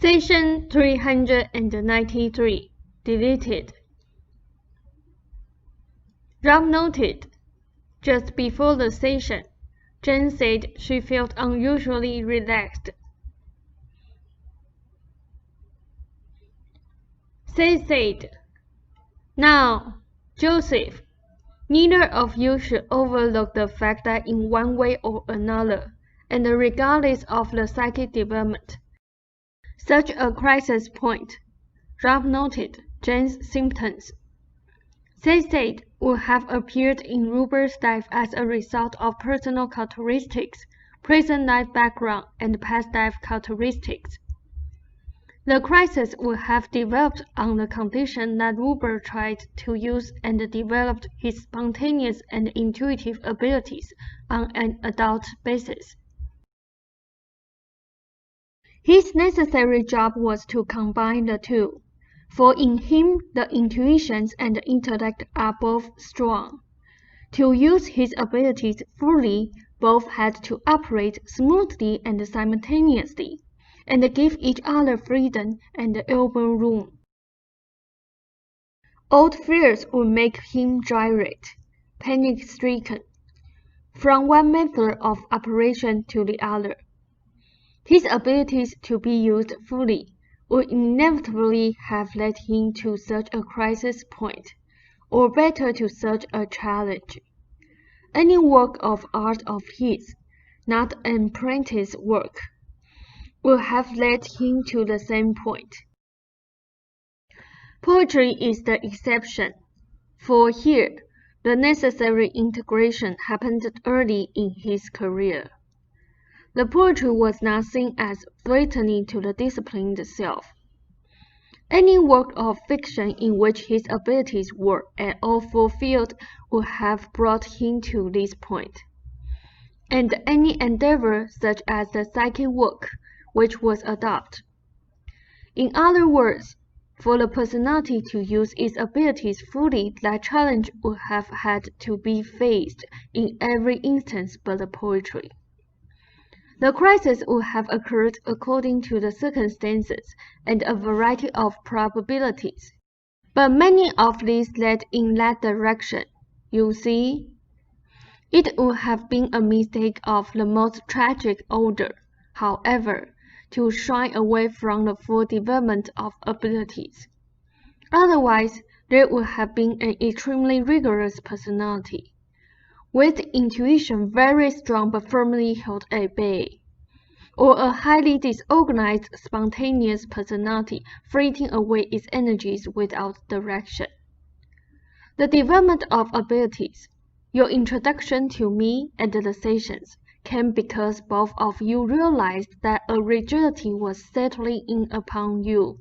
Session 393. Deleted. Rob noted. Just before the session, Jen said she felt unusually relaxed. Seth said, "Now, Joseph, neither of you should overlook the fact that in one way or another, and regardless of the psychic development, such a crisis point," Rob noted Jen's symptoms. Seth said would have appeared in Rupert's life as a result of personal characteristics, present life background, and past life characteristics. The crisis would have developed on the condition that Rupert tried to use and developed his spontaneous and intuitive abilities on an adult basis. His necessary job was to combine the two, for in him the intuitions and the intellect are both strong. To use his abilities fully, both had to operate smoothly and simultaneously, and give each other freedom and elbow room. Old fears would make him gyrate, panic-stricken, from one method of operation to the other. His abilities to be used fully would inevitably have led him to such a crisis point, or better to such a challenge. Any work of art of his, not an apprentice work, would have led him to the same point. Poetry is the exception, for here, the necessary integration happened early in his career. The poetry was not seen as threatening to the disciplined self. Any work of fiction in which his abilities were at all fulfilled would have brought him to this point. And any endeavor such as the psychic work, which was adopted. In other words, for the personality to use its abilities fully, that challenge would have had to be faced in every instance but the poetry. The crisis would have occurred according to the circumstances and a variety of probabilities, but many of these led in that direction, you see. It would have been a mistake of the most tragic order, however, to shy away from the full development of abilities. Otherwise, there would have been an extremely rigorous personality, with intuition very strong but firmly held at bay, or a highly disorganized, spontaneous personality fritting away its energies without direction. The development of abilities, your introduction to me and the sessions, came because both of you realized that a rigidity was settling in upon you.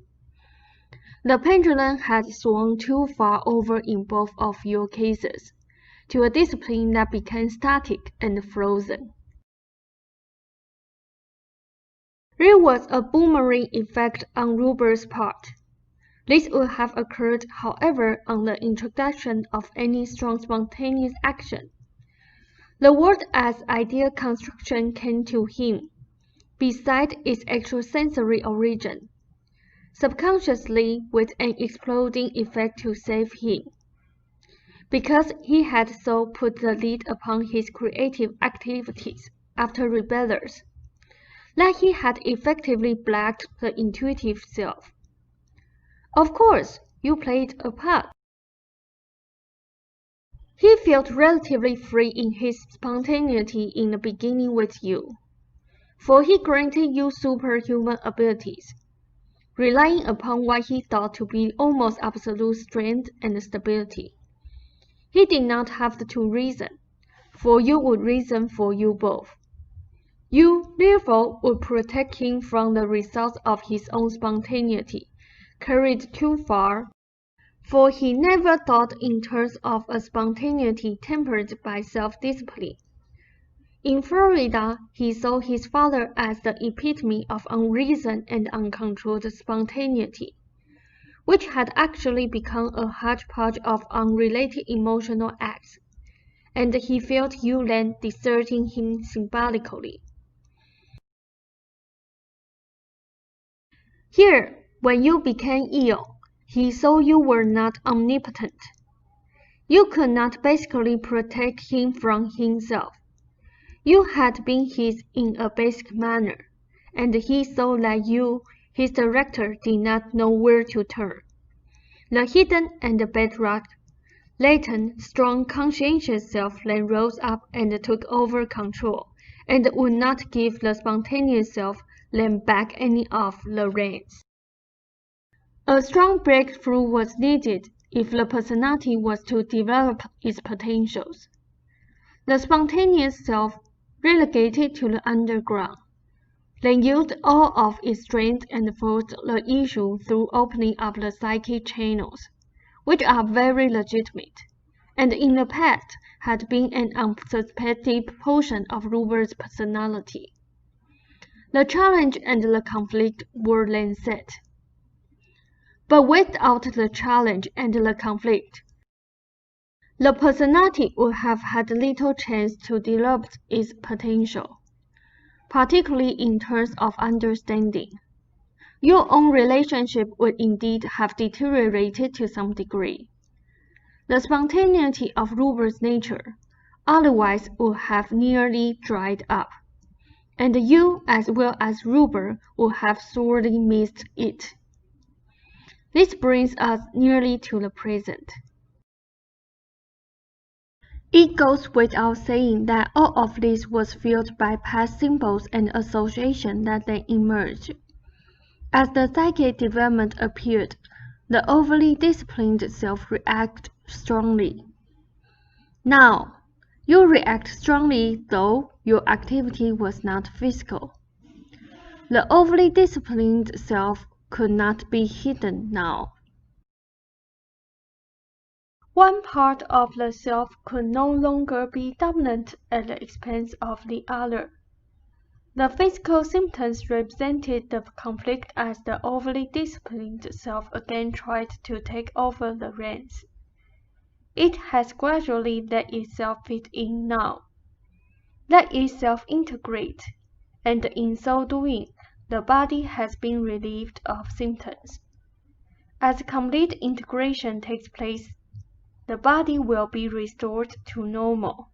The pendulum had swung too far over in both of your cases, to a discipline that became static and frozen. There was a boomerang effect on Rupert's part. This would have occurred, however, on the introduction of any strong spontaneous action. The world as idea construction came to him, beside its extrasensory origin, subconsciously with an exploding effect to save him, because he had so put the lead upon his creative activities after rebellions, that he had effectively blacked the intuitive self. Of course, you played a part. He felt relatively free in his spontaneity in the beginning with you, for he granted you superhuman abilities, relying upon what he thought to be almost absolute strength and stability. He did not have to reason, for you would reason for you both. You, therefore, would protect him from the results of his own spontaneity, carried too far, for he never thought in terms of a spontaneity tempered by self-discipline. In Florida, he saw his father as the epitome of unreasoned and uncontrolled spontaneity, which had actually become a hodgepodge of unrelated emotional acts, and he felt you then deserting him symbolically. Here, when you became ill, he saw you were not omnipotent. You could not basically protect him from himself. You had been his in a basic manner, and he saw that you, his director, did not know where to turn. The hidden and bedrock, latent, strong, conscientious self then rose up and took over control, and would not give the spontaneous self then back any of the reins. A strong breakthrough was needed if the personality was to develop its potentials. The spontaneous self, relegated to the underground, then used all of its strength and forced the issue through opening up the psychic channels, which are very legitimate, and in the past had been an unsuspected portion of Ruber's personality. The challenge and the conflict were then set. But without the challenge and the conflict, the personality would have had little chance to develop its potential, particularly in terms of understanding. Your own relationship would indeed have deteriorated to some degree. The spontaneity of Ruber's nature otherwise would have nearly dried up, and you as well as Ruber would have sorely missed it. This brings us nearly to the present. It goes without saying that all of this was fueled by past symbols and associations that then emerged. As the psychic development appeared, the overly disciplined self reacted strongly. Now, you react strongly though your activity was not physical. The overly disciplined self could not be hidden now. One part of the self could no longer be dominant at the expense of the other. The physical symptoms represented the conflict as the overly disciplined self again tried to take over the reins. It has gradually let itself fit in now, let itself integrate, and in so doing, the body has been relieved of symptoms. As complete integration takes place, the body will be restored to normal.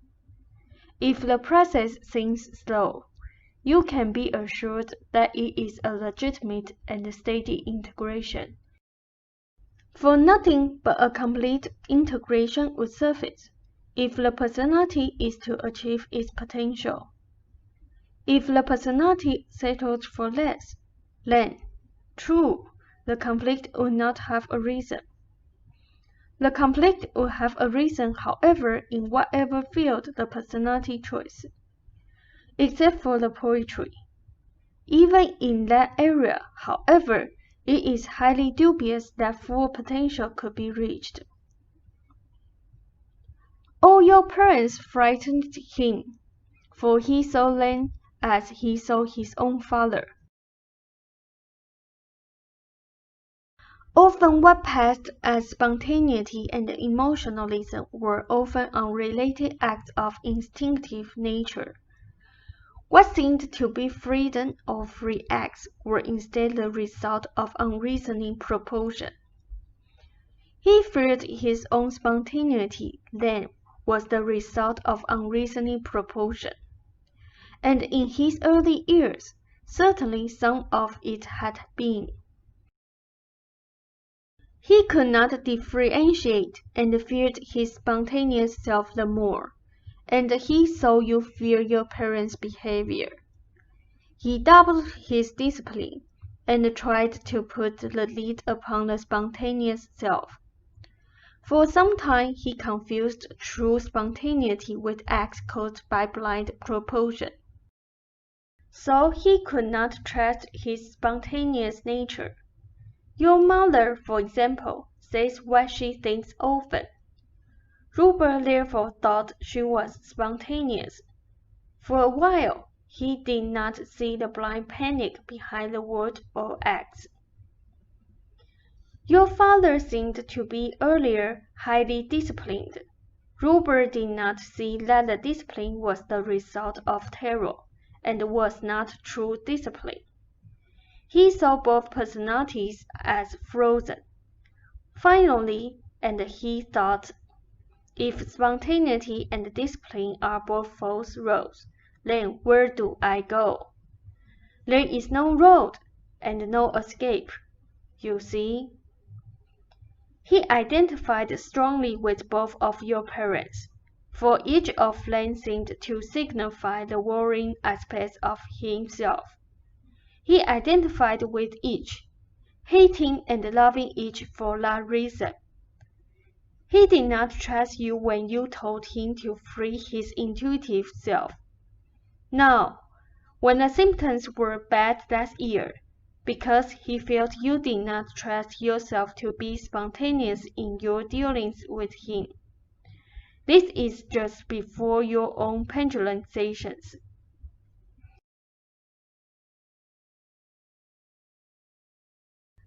If the process seems slow, you can be assured that it is a legitimate and steady integration. For nothing but a complete integration would surface if the personality is to achieve its potential. If the personality settled for less, then, true, the conflict would not have arisen. The conflict would have arisen, however, in whatever field the personality chose, except for the poetry. Even in that area, however, it is highly dubious that full potential could be reached. All your parents frightened him, for he saw them as he saw his own father. Often what passed as spontaneity and emotionalism were often unrelated acts of instinctive nature. What seemed to be freedom or free acts were instead the result of unreasoning propulsion. He feared his own spontaneity then was the result of unreasoning propulsion, and in his early years, certainly some of it had been. He could not differentiate and feared his spontaneous self the more, and he saw you fear your parents' behavior. He doubled his discipline and tried to put the lead upon the spontaneous self. For some time he confused true spontaneity with acts caused by blind propulsion. So he could not trust his spontaneous nature. Your mother, for example, says what she thinks often. Ruber therefore thought she was spontaneous. For a while, he did not see the blind panic behind the word or acts. Your father seemed to be earlier highly disciplined. Ruber did not see that the discipline was the result of terror, and was not true discipline. He saw both personalities as frozen. Finally, and he thought, if spontaneity and discipline are both false roads, then where do I go? There is no road and no escape, you see. He identified strongly with both of your parents, for each of them seemed to signify the warring aspects of himself. He identified with each, hating and loving each for that reason. He did not trust you when you told him to free his intuitive self. Now, when the symptoms were bad last year, because he felt you did not trust yourself to be spontaneous in your dealings with him. This is just before your own pendularizations.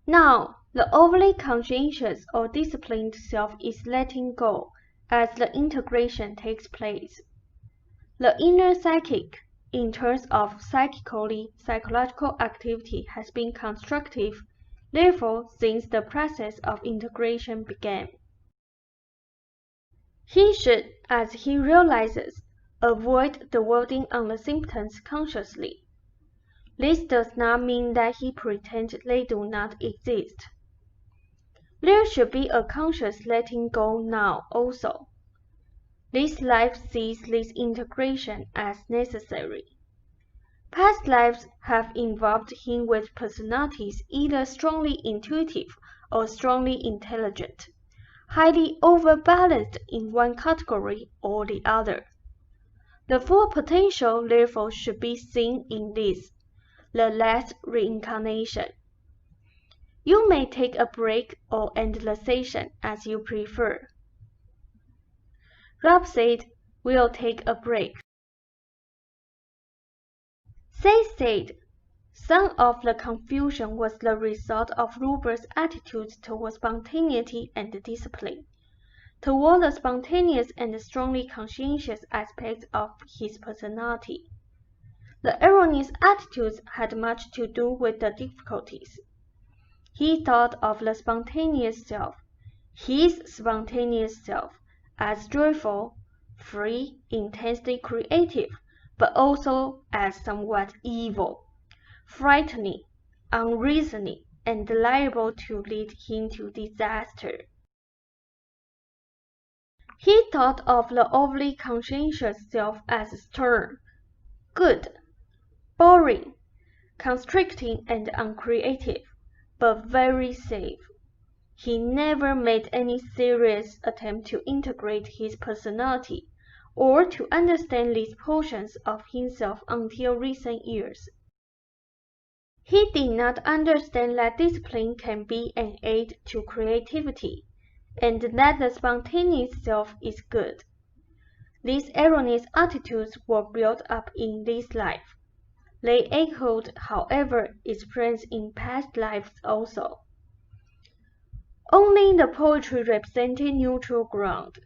Now, the overly conscientious or disciplined self is letting go as the integration takes place. The inner psychic, in terms of psychological activity, has been constructive, therefore, since the process of integration began. He should, as he realizes, avoid dwelling on the symptoms consciously. This does not mean that he pretends they do not exist. There should be a conscious letting go now also. This life sees this integration as necessary. Past lives have involved him with personalities either strongly intuitive or strongly intelligent, highly overbalanced in one category or the other. The full potential therefore should be seen in this, the last reincarnation. You may take a break or end the session as you prefer. Rob said, "We'll take a break." Seth said, "Some of the confusion was the result of Rupert's attitude toward spontaneity and discipline, toward the spontaneous and strongly conscientious aspects of his personality. The erroneous attitudes had much to do with the difficulties. He thought of the spontaneous self, his spontaneous self, as joyful, free, intensely creative, but also as somewhat evil, frightening, unreasoning, and liable to lead him to disaster. He thought of the overly conscientious self as stern, good, boring, constricting, and uncreative, but very safe. He never made any serious attempt to integrate his personality or to understand these portions of himself until recent years. He did not understand that discipline can be an aid to creativity, and that the spontaneous self is good. These erroneous attitudes were built up in this life. They echoed, however, experienced in past lives also. Only the poetry represented neutral ground.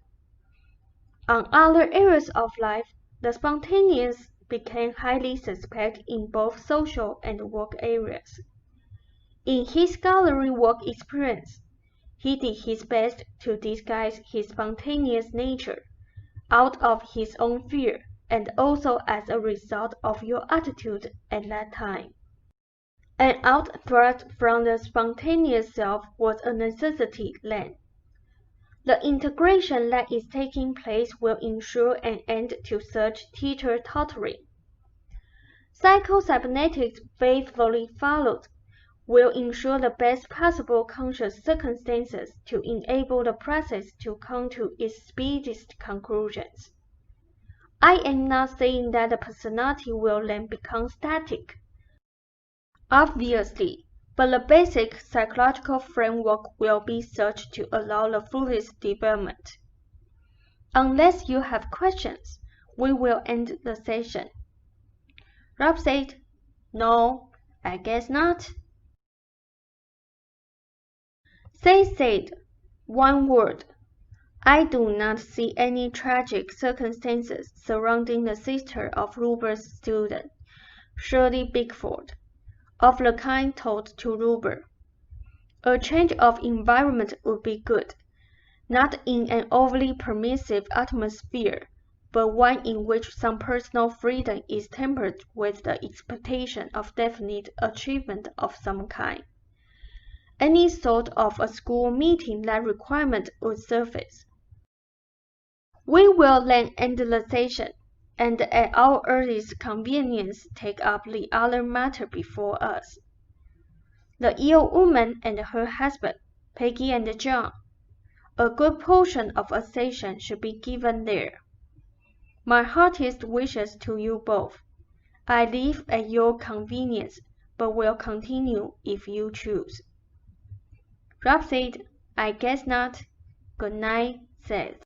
On other areas of life, the spontaneous became highly suspect in both social and work areas. In his scholarly work experience, he did his best to disguise his spontaneous nature, out of his own fear, and also as a result of your attitude at that time. An out-thrust from the spontaneous self was a necessity then. The integration that is taking place will ensure an end to such teeter-tottering. Psycho-cybernetics faithfully followed will ensure the best possible conscious circumstances to enable the process to come to its speediest conclusions. I am not saying that the personality will then become static. Obviously, but the basic psychological framework will be such to allow the fullest development. Unless you have questions, we will end the session. Rob said, "No, I guess not." Seth said, "One word. I do not see any tragic circumstances surrounding the sister of Rupert's student, Shirley Bickford. of the kind told to Ruber. A change of environment would be good, not in an overly permissive atmosphere, but one in which some personal freedom is tempered with the expectation of definite achievement of some kind. Any sort of a school meeting that requirement would surface. We will then end the session, and at our earliest convenience take up the other matter before us. The ill woman and her husband, Peggy and John. A good portion of a session should be given there. My heartiest wishes to you both. I leave at your convenience, but will continue if you choose. Rob said, I guess not. Good night, Seth.